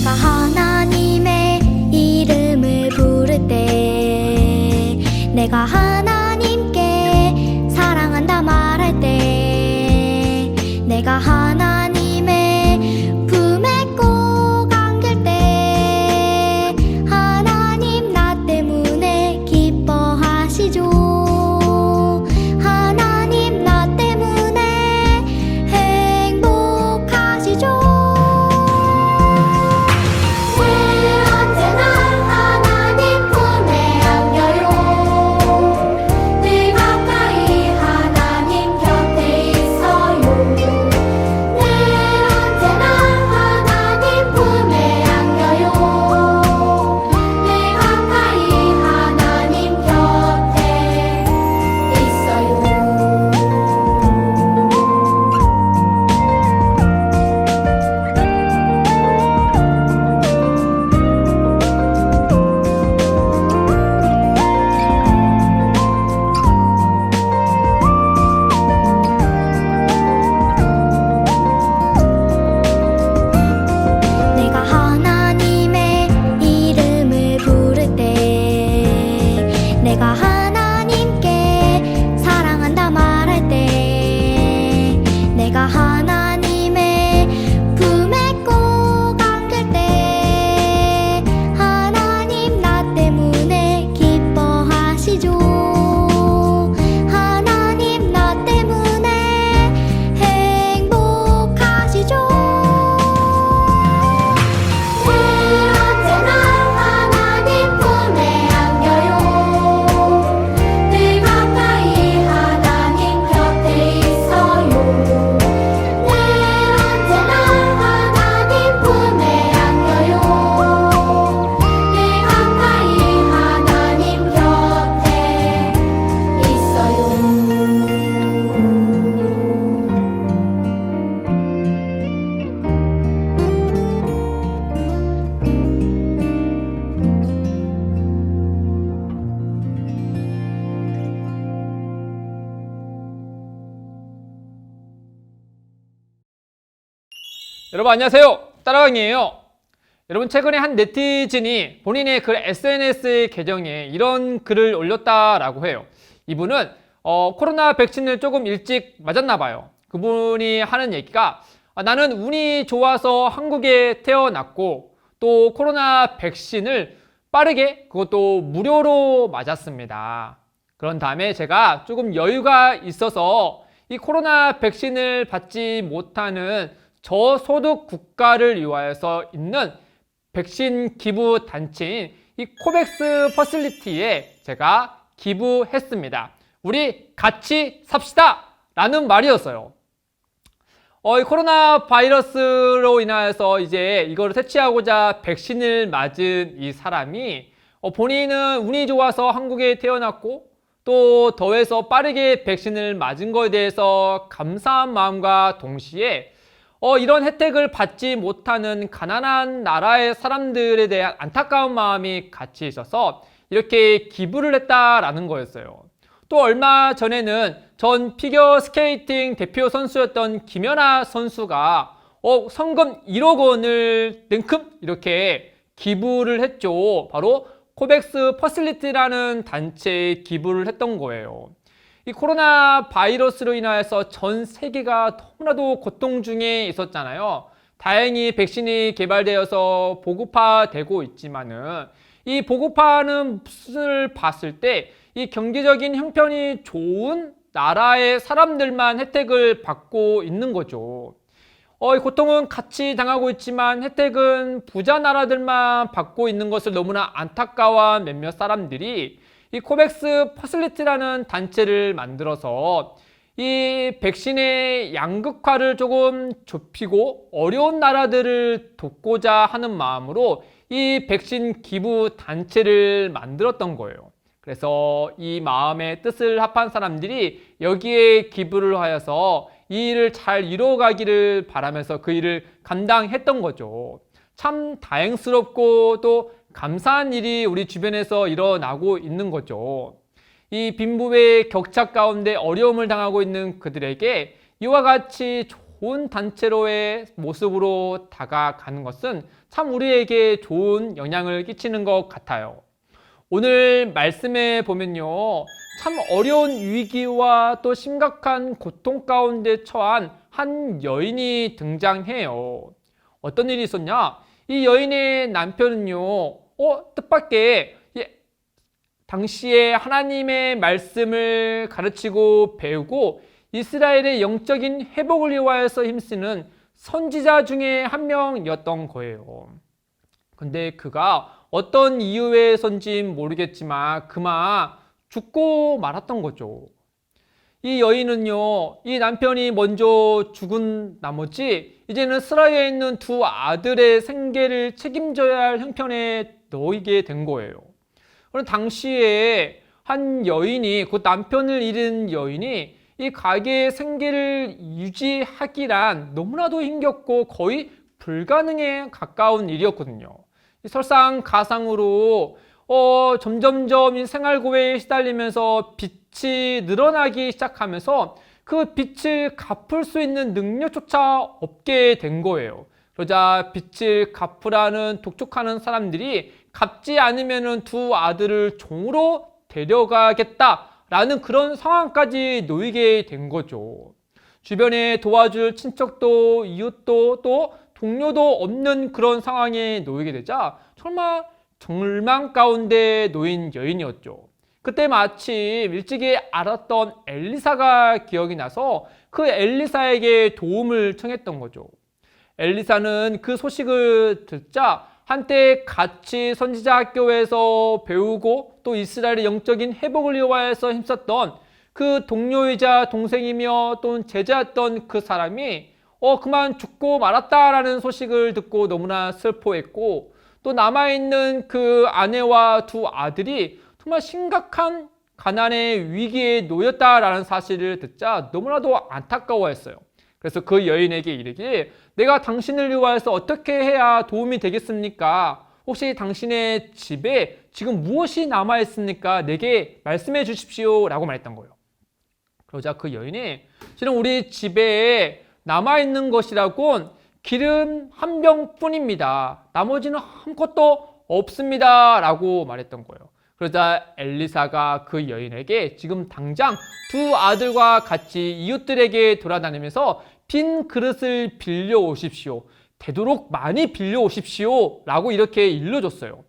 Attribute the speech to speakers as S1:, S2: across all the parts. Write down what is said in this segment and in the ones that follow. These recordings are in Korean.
S1: 내가 하나님의 이름을 부를 때, 내가 하나님께 사랑한다 말할 때, 내가 하나님의 품에 꼭 안길 때, 하나님 나 때문에 기뻐하시죠. 하나님 나 때문에 행복하시죠. 언제나 하나님 품에 안겨요. 늘 가까이 하나님 곁에 있어요. 늘 언제나 하나님 품에 안겨요. 늘 가까이 하나님 곁에 있어요. 내가 하나님의 이름을 부를 때, 내가 하나님께 사랑한다 말할 때, 내가 하나님의 품에 꼭 안길 때, 하나님 나 때문에 기뻐하시죠. 하나님 나 때문에 행복하시죠. 늘 언제나 하나님 품에 안겨요. 늘 가까이 하나님 곁에 있어요. 늘 언제나 하나님 품에 안겨요. 늘 가까이 하나님 곁에 있어요.
S2: 여러분 안녕하세요, 따라강이에요. 여러분, 최근에 한 네티즌이 본인의 그 SNS 계정에 이런 글을 올렸다라고 해요. 이분은 코로나 백신을 조금 일찍 맞았나 봐요. 그분이 하는 얘기가, 나는 운이 좋아서 한국에 태어났고 또 코로나 백신을 빠르게, 그것도 무료로 맞았습니다. 그런 다음에 제가 조금 여유가 있어서 이 코로나 백신을 받지 못하는 저소득 국가를 위하여서 있는 백신 기부 단체인 이 코백스 퍼실리티에 제가 기부했습니다. 우리 같이 삽시다! 라는 말이었어요. 이 코로나 바이러스로 인하여서 이제 이거를 퇴치하고자 백신을 맞은 이 사람이 본인은 운이 좋아서 한국에 태어났고 또 더해서 빠르게 백신을 맞은 거에 대해서 감사한 마음과 동시에 이런 혜택을 받지 못하는 가난한 나라의 사람들에 대한 안타까운 마음이 같이 있어서 이렇게 기부를 했다라는 거였어요. 또 얼마 전에는 전 피겨스케이팅 대표 선수였던 김연아 선수가 성금 1억 원을 냉큼 이렇게 기부를 했죠. 바로 코백스 퍼실리티라는 단체에 기부를 했던 거예요. 이 코로나 바이러스로 인하여서 전 세계가 너무나도 고통 중에 있었잖아요. 다행히 백신이 개발되어서 보급화되고 있지만은 이 보급화는 것을 봤을 때 이 경제적인 형편이 좋은 나라의 사람들만 혜택을 받고 있는 거죠. 이 고통은 같이 당하고 있지만 혜택은 부자 나라들만 받고 있는 것을 너무나 안타까워한 몇몇 사람들이 이 코백스 퍼실리티라는 단체를 만들어서 이 백신의 양극화를 조금 좁히고 어려운 나라들을 돕고자 하는 마음으로 이 백신 기부 단체를 만들었던 거예요. 그래서 이 마음의 뜻을 합한 사람들이 여기에 기부를 하여서 이 일을 잘 이루어가기를 바라면서 그 일을 감당했던 거죠. 참 다행스럽고 또 감사한 일이 우리 주변에서 일어나고 있는 거죠. 이 빈부의 격차 가운데 어려움을 당하고 있는 그들에게 이와 같이 좋은 단체로의 모습으로 다가가는 것은 참 우리에게 좋은 영향을 끼치는 것 같아요. 오늘 말씀에 보면요, 참 어려운 위기와 또 심각한 고통 가운데 처한 한 여인이 등장해요. 어떤 일이 있었냐? 이 여인의 남편은요, 뜻밖의 당시에 하나님의 말씀을 가르치고 배우고 이스라엘의 영적인 회복을 위하여서 힘쓰는 선지자 중에 한 명이었던 거예요. 근데 그가 어떤 이유에선지 모르겠지만 그만 죽고 말았던 거죠. 이 여인은요, 이 남편이 먼저 죽은 나머지 이제는 스라에 있는 두 아들의 생계를 책임져야 할 형편에 놓이게 된 거예요. 그럼 당시에 한 여인이, 그 남편을 잃은 여인이 이 가게의 생계를 유지하기란 너무나도 힘겹고 거의 불가능에 가까운 일이었거든요. 설상가상으로 점점점 이 생활고에 시달리면서 빚이 늘어나기 시작하면서 그 빚을 갚을 수 있는 능력조차 없게 된 거예요. 그러자 빚을 갚으라는 독촉하는 사람들이 갚지 않으면 두 아들을 종으로 데려가겠다라는 그런 상황까지 놓이게 된 거죠. 주변에 도와줄 친척도 이웃도 또 동료도 없는 그런 상황에 놓이게 되자 정말 절망 가운데 놓인 여인이었죠. 그때 마침 일찍이 알았던 엘리사가 기억이 나서 그 엘리사에게 도움을 청했던 거죠. 엘리사는 그 소식을 듣자 한때 같이 선지자 학교에서 배우고 또 이스라엘의 영적인 회복을 위하여서 힘썼던 그 동료이자 동생이며 또 제자였던 그 사람이 그만 죽고 말았다라는 소식을 듣고 너무나 슬퍼했고, 또 남아있는 그 아내와 두 아들이 정말 심각한 가난의 위기에 놓였다라는 사실을 듣자 너무나도 안타까워했어요. 그래서 그 여인에게 이르기를, 내가 당신을 위하여서 어떻게 해야 도움이 되겠습니까? 혹시 당신의 집에 지금 무엇이 남아있습니까? 내게 말씀해 주십시오 라고 말했던 거예요. 그러자 그 여인이, 실은 우리 집에 남아있는 것이라곤 기름 한 병뿐입니다. 나머지는 아무것도 없습니다 라고 말했던 거예요. 그러자 엘리사가 그 여인에게 지금 당장 두 아들과 같이 이웃들에게 돌아다니면서 빈 그릇을 빌려 오십시오. 되도록 많이 빌려 오십시오 라고 이렇게 일러줬어요.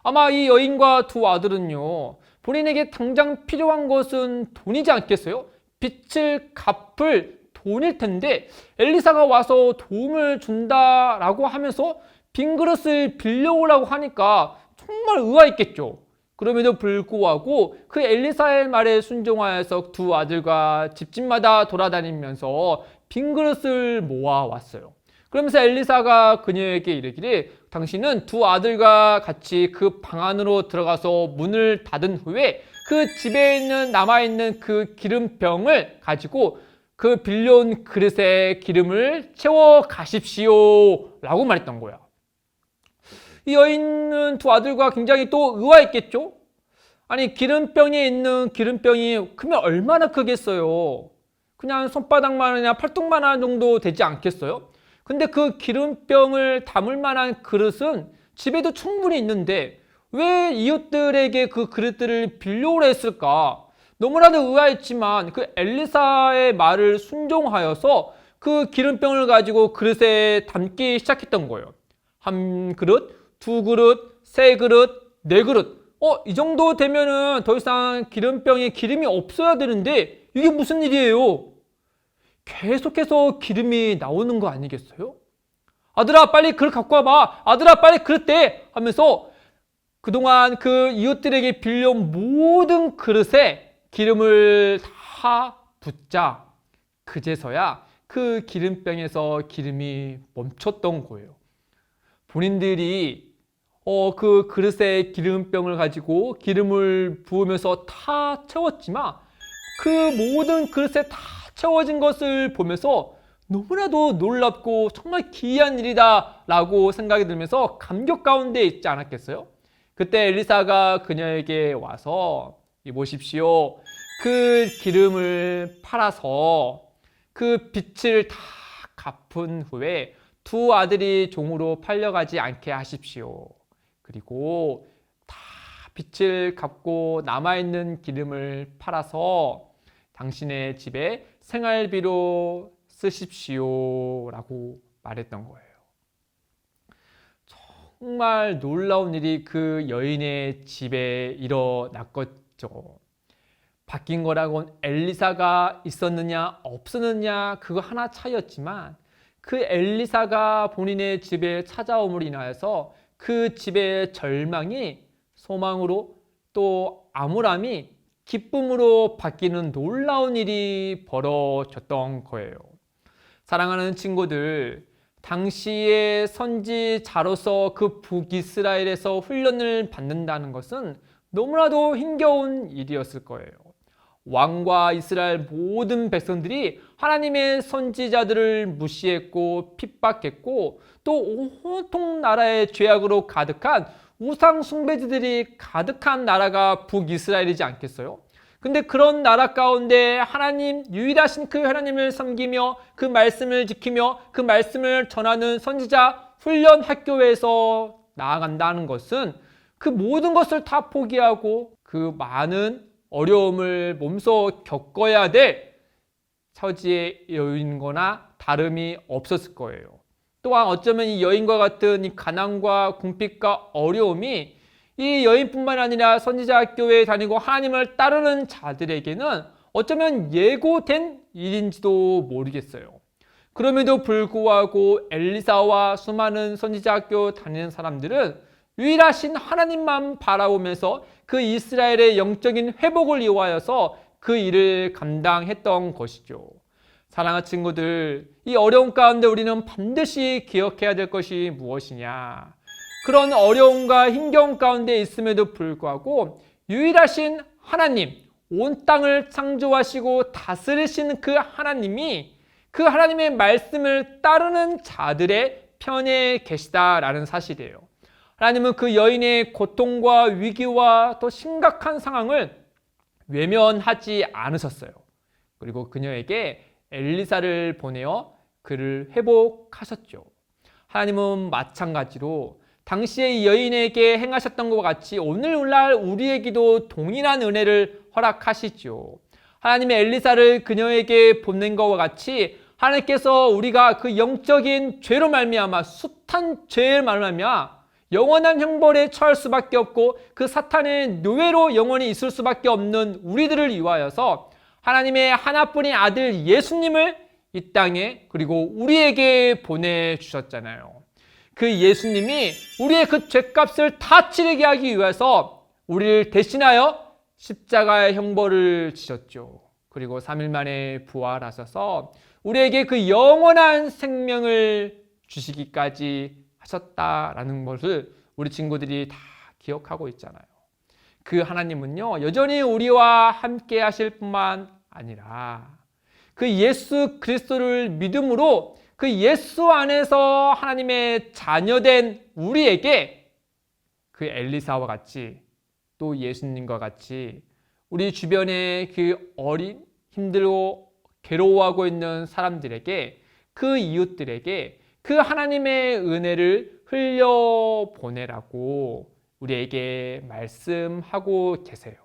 S2: 아마 이 여인과 두 아들은요, 본인에게 당장 필요한 것은 돈이지 않겠어요? 빚을 갚을 돈일 텐데 엘리사가 와서 도움을 준다라고 하면서 빈 그릇을 빌려오라고 하니까 정말 의아했겠죠. 그럼에도 불구하고 그 엘리사의 말에 순종하여서 두 아들과 집집마다 돌아다니면서 빈 그릇을 모아왔어요. 그러면서 엘리사가 그녀에게 이르기를, 당신은 두 아들과 같이 그 방 안으로 들어가서 문을 닫은 후에 그 집에 있는 남아있는 그 기름병을 가지고 그 빌려온 그릇에 기름을 채워 가십시오 라고 말했던 거야. 이 여인은 두 아들과 굉장히 또 의아했겠죠? 아니, 기름병에 있는 기름병이 크면 얼마나 크겠어요? 그냥 손바닥만이나 팔뚝만한 정도 되지 않겠어요? 근데 그 기름병을 담을 만한 그릇은 집에도 충분히 있는데 왜 이웃들에게 그 그릇들을 빌려오라 했을까? 너무나도 의아했지만 그 엘리사의 말을 순종하여서 그 기름병을 가지고 그릇에 담기 시작했던 거예요. 한 그릇, 두 그릇, 세 그릇, 네 그릇. 이 정도 되면은 더 이상 기름병에 기름이 없어야 되는데 이게 무슨 일이에요? 계속해서 기름이 나오는 거 아니겠어요? 아들아, 빨리 그릇 갖고 와봐. 아들아, 빨리 그릇 대! 하면서 그동안 그 이웃들에게 빌려온 모든 그릇에 기름을 다 붓자 그제서야 그 기름병에서 기름이 멈췄던 거예요. 본인들이 그 그릇에 기름병을 가지고 기름을 부으면서 다 채웠지만 그 모든 그릇에 다 채워진 것을 보면서 너무나도 놀랍고 정말 기이한 일이다 라고 생각이 들면서 감격 가운데 있지 않았겠어요? 그때 엘리사가 그녀에게 와서, 보십시오, 그 기름을 팔아서 그 빚을 다 갚은 후에 두 아들이 종으로 팔려가지 않게 하십시오. 그리고 다 빚을 갚고 남아있는 기름을 팔아서 당신의 집에 생활비로 쓰십시오 라고 말했던 거예요. 정말 놀라운 일이 그 여인의 집에 일어났겠죠. 바뀐 거라곤 엘리사가 있었느냐 없었느냐 그거 하나 차이였지만 그 엘리사가 본인의 집에 찾아옴으로 인하여서 그 집의 절망이 소망으로 또 암울함이 기쁨으로 바뀌는 놀라운 일이 벌어졌던 거예요. 사랑하는 친구들, 당시의 선지자로서 그 북이스라엘에서 훈련을 받는다는 것은 너무나도 힘겨운 일이었을 거예요. 왕과 이스라엘 모든 백성들이 하나님의 선지자들을 무시했고 핍박했고 또 온통 나라의 죄악으로 가득한 우상 숭배지들이 가득한 나라가 북이스라엘이지 않겠어요? 근데 그런 나라 가운데 하나님, 유일하신 그 하나님을 섬기며 그 말씀을 지키며 그 말씀을 전하는 선지자 훈련 학교에서 나아간다는 것은 그 모든 것을 다 포기하고 그 많은 어려움을 몸소 겪어야 될 처지의 여인거나 다름이 없었을 거예요. 또한 어쩌면 이 여인과 같은 이 가난과 궁핍과 어려움이 이 여인뿐만 아니라 선지자 학교에 다니고 하나님을 따르는 자들에게는 어쩌면 예고된 일인지도 모르겠어요. 그럼에도 불구하고 엘리사와 수많은 선지자 학교 다니는 사람들은 유일하신 하나님만 바라보면서 그 이스라엘의 영적인 회복을 위하여서 그 일을 감당했던 것이죠. 사랑하는 친구들, 이 어려움 가운데 우리는 반드시 기억해야 될 것이 무엇이냐? 그런 어려움과 힘겨움 가운데 있음에도 불구하고 유일하신 하나님, 온 땅을 창조하시고 다스리시는 그 하나님이 그 하나님의 말씀을 따르는 자들의 편에 계시다라는 사실이에요. 하나님은 그 여인의 고통과 위기와 또 심각한 상황을 외면하지 않으셨어요. 그리고 그녀에게 엘리사를 보내어 그를 회복하셨죠. 하나님은 마찬가지로 당시의 여인에게 행하셨던 것과 같이 오늘날 우리에게도 동일한 은혜를 허락하시죠. 하나님의 엘리사를 그녀에게 보낸 것과 같이 하나님께서 우리가 그 영적인 죄로 말미암아 숱한 죄를 말미암아 영원한 형벌에 처할 수밖에 없고 그 사탄의 노예로 영원히 있을 수밖에 없는 우리들을 위하여서 하나님의 하나뿐인 아들 예수님을 이 땅에 그리고 우리에게 보내주셨잖아요. 그 예수님이 우리의 그 죄값을 다 치르게 하기 위해서 우리를 대신하여 십자가의 형벌을 지셨죠. 그리고 3일 만에 부활하셔서 우리에게 그 영원한 생명을 주시기까지 하셨다라는 것을 우리 친구들이 다 기억하고 있잖아요. 그 하나님은요, 여전히 우리와 함께 하실 뿐만 아니라 그 예수 그리스도를 믿음으로 그 예수 안에서 하나님의 자녀된 우리에게 그 엘리사와 같이 또 예수님과 같이 우리 주변에 그 어린 힘들고 괴로워하고 있는 사람들에게 그 이웃들에게 그 하나님의 은혜를 흘려보내라고 우리에게 말씀하고 계세요.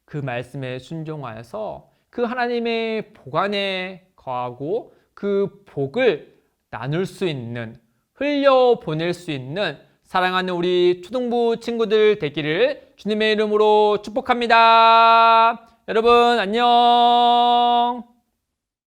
S2: 그 말씀에 순종하여서 그 하나님의 복 안에 거하고 그 복을 나눌 수 있는, 흘려보낼 수 있는 사랑하는 우리 초등부 친구들 되기를 주님의 이름으로 축복합니다. 여러분 안녕.